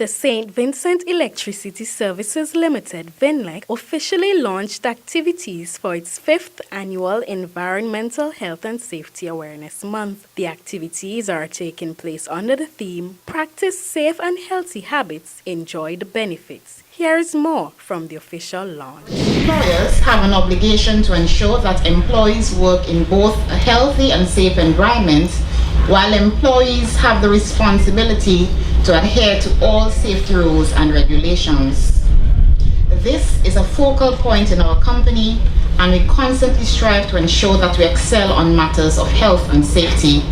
The St. Vincent Electricity Services Limited, VINLEC, officially launched activities for its 5th annual Environmental Health and Safety Awareness Month. The activities are taking place under the theme, Practice Safe and Healthy Habits, Enjoy the Benefits. Here is more from the official launch. Employers have an obligation to ensure that employees work in both a healthy and safe environment, while employees have the responsibility to adhere to all safety rules and regulations. This is a focal point in our company, and we constantly strive to ensure that we excel on matters of health and safety.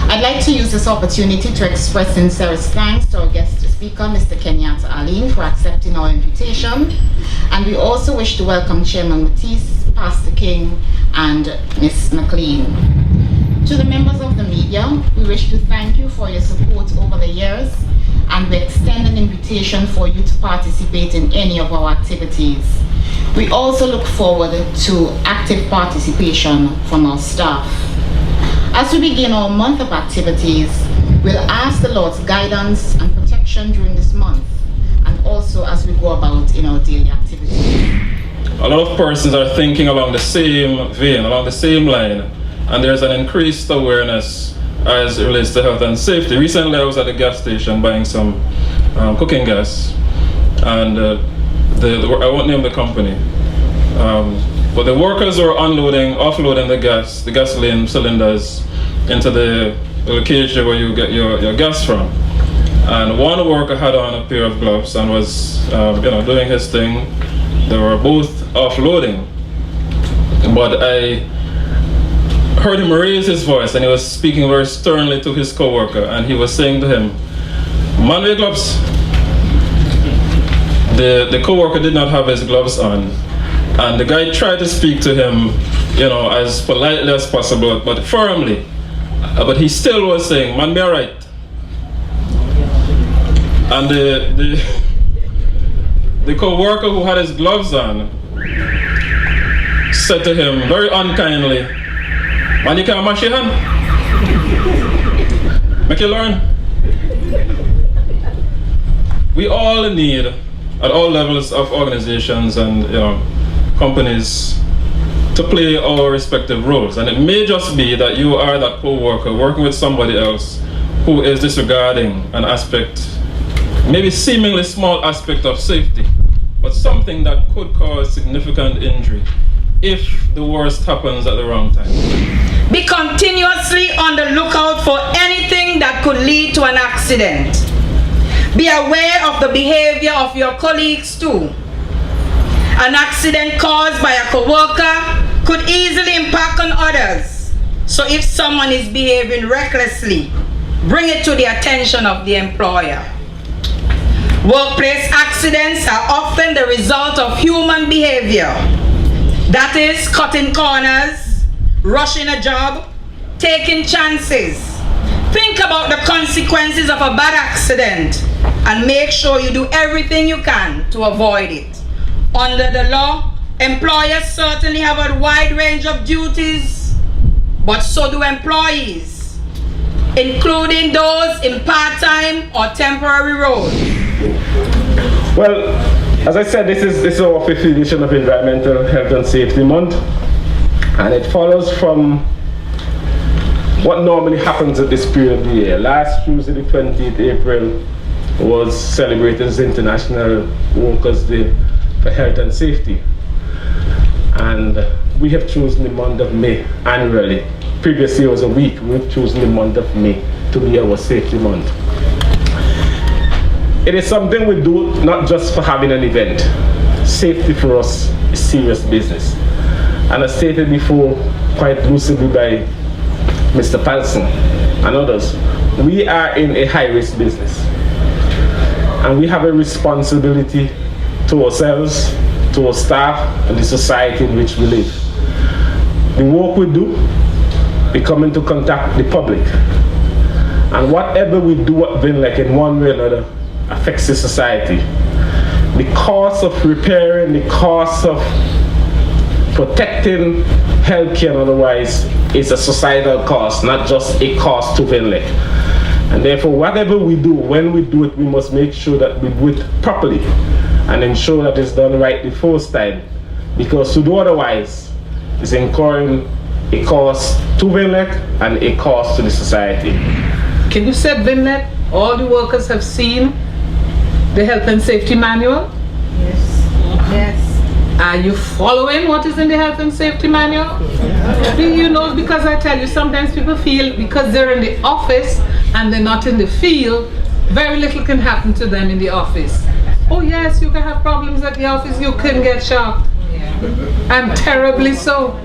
I'd like to use this opportunity to express sincerest thanks to our guest speaker, Mr. Kenyatta Aline, for accepting our invitation. And we also wish to welcome Chairman Matisse, Pastor King, and Ms. McLean. To the members of the media, we wish to thank you for your support over the years, and we extend an invitation for you to participate in any of our activities. We also look forward to active participation from our staff. As we begin our month of activities, we'll ask the Lord's guidance and protection during this month, and also as we go about in our daily activities. A lot of persons are thinking along the same vein, along the same line, and there's an increased awareness as it relates to health and safety. Recently I was at a gas station buying some cooking gas, and I won't name the company, but the workers were offloading the gasoline cylinders into the location where you get your gas from. And one worker had on a pair of gloves and was doing his thing. They were both offloading, but I heard him raise his voice, and he was speaking very sternly to his co-worker, and he was saying to him, "Man, wear gloves." The co-worker did not have his gloves on, and the guy tried to speak to him, as politely as possible, but firmly. But he still was saying, "Man, be alright." And the co-worker who had his gloves on said to him very unkindly, "Man, you can't mash your hand. Make you learn." We all need, at all levels of organizations and companies, to play our respective roles. And it may just be that you are that co-worker working with somebody else who is disregarding an aspect, maybe seemingly small aspect of safety, but something that could cause significant injury if the worst happens at the wrong time. Be continuously on the lookout for anything that could lead to an accident. Be aware of the behavior of your colleagues too. An accident caused by a co-worker could easily impact on others. So if someone is behaving recklessly, bring it to the attention of the employer. Workplace accidents are often the result of human behavior. That is, cutting corners, rushing a job, taking chances. Think about the consequences of a bad accident and make sure you do everything you can to avoid it. Under the law, employers certainly have a wide range of duties, but so do employees, including those in part-time or temporary roles. Well, as I said, this is our 5th edition of Environmental Health and Safety Month, and it follows from what normally happens at this period of the year. Last Tuesday, the 20th April, was celebrated as International Workers' Day for Health and Safety. And we have chosen the month of May annually. Previously it was a week. We've chosen the month of May to be our safety month. It is something we do not just for having an event. Safety for us is serious business. And as stated before, quite lucidly by Mr. Palson and others, we are in a high-risk business. And we have a responsibility to ourselves, to our staff, and the society in which we live. The work we do, we come into contact with the public. And whatever we do at VINLEC in one way or another affects the society. The cost of repairing, the cost of protecting healthcare and otherwise is a societal cost, not just a cost to VINLEC. And therefore, whatever we do, when we do it, we must make sure that we do it properly and ensure that it's done right the first time. Because to do otherwise is incurring a cost to VINLEC and a cost to the society. Can you say VINLEC, all the workers have seen the health and safety manual? Yes. Yes. Are you following what is in the health and safety manual? Do you know, because I tell you, sometimes people feel because they're in the office and they're not in the field, very little can happen to them in the office. Oh yes, you can have problems at the office, you can get shocked. And terribly so.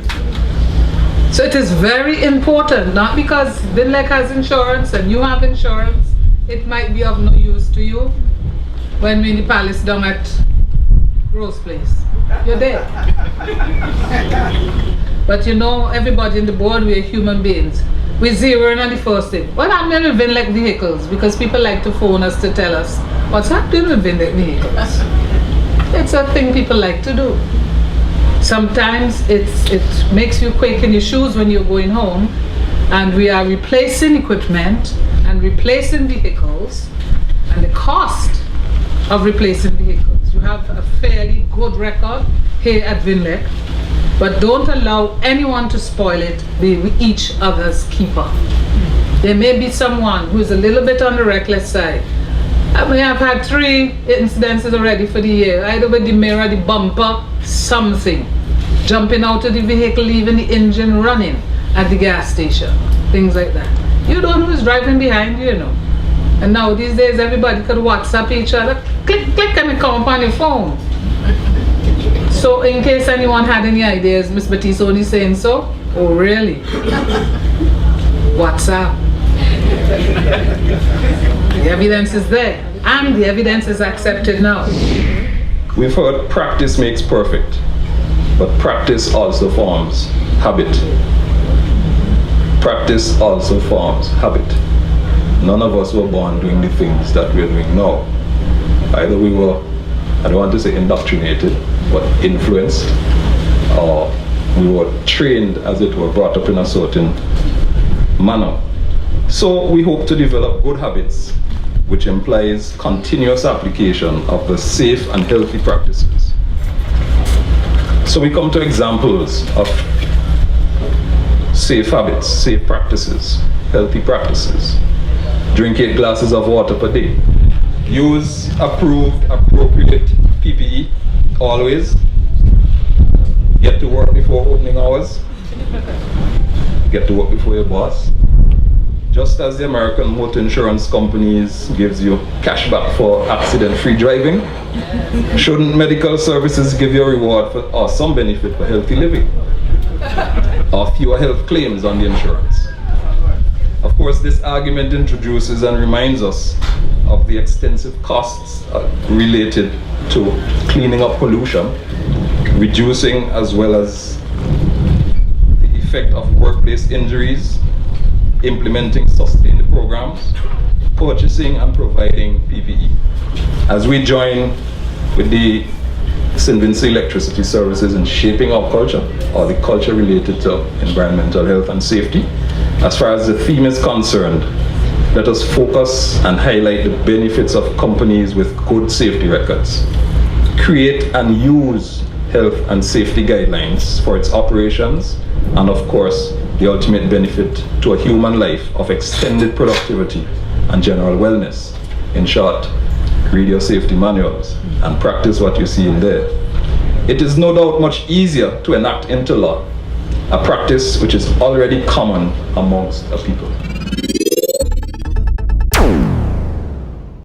So it is very important, not because VINLEC has insurance and you have insurance, it might be of no use to you when we're in the palace down at Rose Place. You're there. But you know, everybody in the board, we're human beings. We're zeroing on the first thing. What happened with VINLEC vehicles? Because people like to phone us to tell us what's happening with VINLEC vehicles. It's a thing people like to do. Sometimes it makes you quake in your shoes when you're going home, and we are replacing equipment and replacing vehicles, and the cost of replacing vehicles. You have a fairly good record here at VINLEC, but don't allow anyone to spoil it. Be each other's keeper. There may be someone who's a little bit on the reckless side. I may have had 3 incidences already for the year, either with the mirror, the bumper, something. Jumping out of the vehicle, leaving the engine running at the gas station, things like that. You don't know who's driving behind you, you know. And now these days everybody could WhatsApp each other, click, click, and it come up on your phone. So in case anyone had any ideas, Miss Batiste only saying so, oh really? WhatsApp. The evidence is there, and the evidence is accepted now. We've heard practice makes perfect, but practice also forms habit. Practice also forms habit. None of us were born doing the things that we're doing now. Either we were, I don't want to say indoctrinated, but influenced, or we were trained, as it were, brought up in a certain manner. So we hope to develop good habits, which implies continuous application of the safe and healthy practices. So we come to examples of safe habits, safe practices, healthy practices. Drink 8 glasses of water per day. Use approved, appropriate PPE, always. Get to work before opening hours. Get to work before your boss. Just as the American motor insurance companies gives you cash back for accident-free driving, shouldn't medical services give you a reward for, or some benefit for healthy living? Or fewer health claims on the insurance? Of course, this argument introduces and reminds us of the extensive costs related to cleaning up pollution, reducing as well as the effect of workplace injuries, implementing sustained programs, purchasing and providing PPE. As we join with the St. Vincent Electricity Services in shaping our culture, or the culture related to environmental health and safety, as far as the theme is concerned, let us focus and highlight the benefits of companies with good safety records. Create and use health and safety guidelines for its operations, and of course, the ultimate benefit to a human life of extended productivity and general wellness. In short, read your safety manuals and practice what you see in there. It is no doubt much easier to enact into law, a practice which is already common amongst a people.